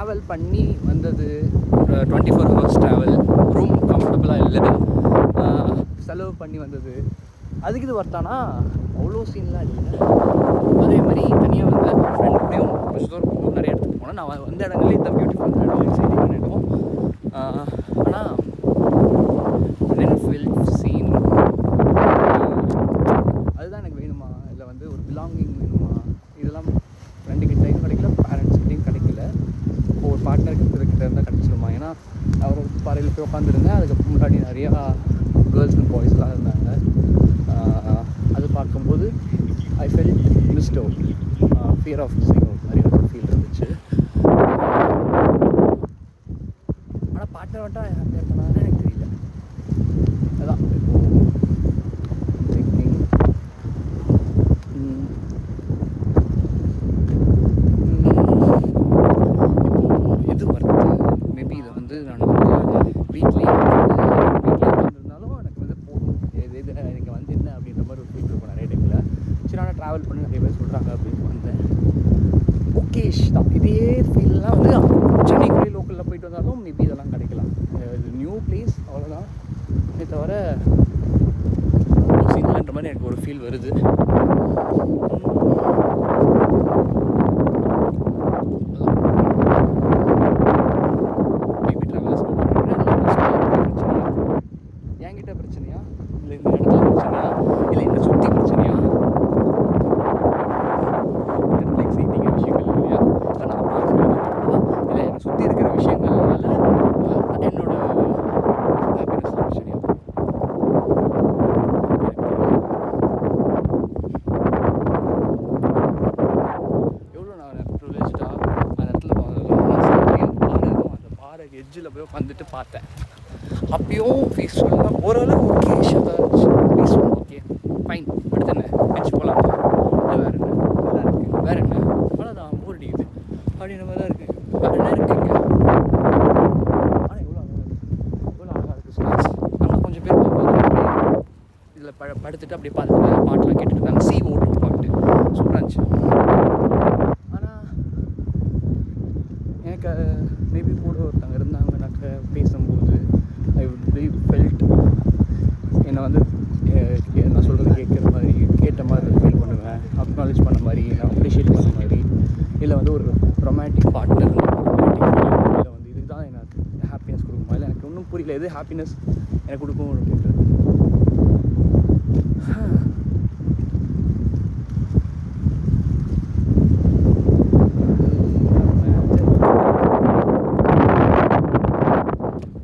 Travel பண்ணி வந்தது 24 hours travel, room கம்ஃபர்டபுளாக இல்லை, செலவு பண்ணி வந்தது, அதுக்கு இது வர்த்தானா அவ்வளோ சீன்லாம் இல்லை. அதே மாதிரி தனியாக வந்தேன் ஃப்ரெண்ட் கூடயும் கொஞ்சம் தூரம் போகும், நிறைய இடத்துக்கு போனேன். நான் வந்த இடங்களே இந்த பியூட்டிஃபுல் இடம் எக்ஸைட்டிங்கான இடம். ஆனால் சீன் அதுதான் எனக்கு வேணுமா, இல்லை வந்து ஒரு பிலாங்கிங் வேணுமா, இதெல்லாம் ஃப்ரெண்டுக்கிட்டையும் கிடைக்கல, பேரண்ட்ஸ்கிட்டையும் கிடைக்கல. இப்போ ஒரு பார்ட்னர்கிட்ட இருந்தால் கிடச்சிருமா? ஏன்னா அவர் பாறையில் போய் உட்காந்துருந்தேன், அதுக்கு முன்னாடி நிறையா கேர்ள்ஸ் அண்ட் பாய்ஸ்லாம் இருந்தாங்க. அது பார்க்கும்போது I felt missed out, fear of missing out மாதிரி ஒரு ஃபீல் இருந்துச்சு. ஆனால் பார்ட்னர் வட்டா ஹாப்பியாக பண்ணாங்கன்னு எனக்கு தெரியல. அதான் இப்போது திங்கிங் இப்போது எது வருது. மேபி இதை வந்து நான் வந்து வீட்லேயே உட்காந்துருந்தாலும் எனக்கு வந்து போதும், எது எனக்கு வந்து என்ன அப்படின்ற மாதிரி ஒரு ஃபீல் இருக்கும் நிறைய டைமில். சரி, நான் ட்ராவல் பண்ணி நிறைய பேர் சொல்கிறாங்க அப்படின்னு வந்தேன். ஓகேஷ் தான். இதே ஃபீல்லாம் வந்து சென்னைக்குள்ளே லோக்கலில் போயிட்டு வந்தாலும் மேபி இதெல்லாம் கிடைக்கலாம். இது நியூ பிளேஸ் அவ்வளோதான். இதை தவிர சீன்லன்ற மாதிரி எனக்கு ஒரு ஃபீல் வருது. மேபி ட்ராவல்ஸ் என்கிட்ட பிரச்சனையா, இல்லை இந்த இடத்துல பிரச்சனையா, இல்லை என்னை சுற்றி பிரச்சனையா? எக்ஸைட்டிங்கான விஷயங்கள் இல்லையா, நான் பார்க்குறது இல்லை என்னை சுற்றி இருக்கிற விஷயங்கள்னால என்னோட ஹாப்பினஸ் பிரச்சனையா? எவ்வளோ நான் ப்ரிவிலேஜ்டாக அந்த இடத்துல அந்த பாறை எட்ஜில் போய் உட்காந்துட்டு பார்த்தேன். அப்பயும் பீஸ்ஃபுல்லாக ஓரளவு ஓகே ஷாக இருந்துச்சு. பீஸ்ஃபுல் ஓகே ஃபைன், அடுத்து என்ன எட்ஜ் போகலாம், இல்லை வேறு என்ன நல்லா இருக்குது, வேறு என்ன அவ்வளோதான் போர் அடிக்குது அப்படின்ற மாதிரி தான் இருக்குது. வேறு என்ன இருக்குங்க? ஆனால் எவ்வளோ அழகாக இருக்குது ஸ்நாக்ஸ். ஆனால் கொஞ்சம் பேர் இதில் படுத்துட்டு அப்படியே பார்த்துட்டு பாட்டெலாம் கேட்டுட்டு இருந்தாங்க. சி ஓட்டு பாட்டு சூப்பராக இருந்துச்சு. ஆனால் எனக்கு மேபி கூட ஒருத்தவங்க இருந்தாங்கன்னாக்க பேசும்போது ஐ வுட் பி ஃபெல்ட் என்னை வந்து நான் சொல்கிறது கேட்ட மாதிரி ஃபீல் பண்ணுவேன், அக்னாலேஜ் பண்ண மாதிரி, நான் அப்ரிஷியேட் பண்ண மாதிரி, இல்லை வந்து ஒரு ரொமான்டிக் பார்ட்னர், இல்லை வந்து இதுதான் எனக்கு ஹாப்பினஸ் கொடுக்குமா, இல்லை எனக்கு ஒன்றும் புரியல எது ஹாப்பினஸ் எனக்கு கொடுக்கும் அப்படின்றது.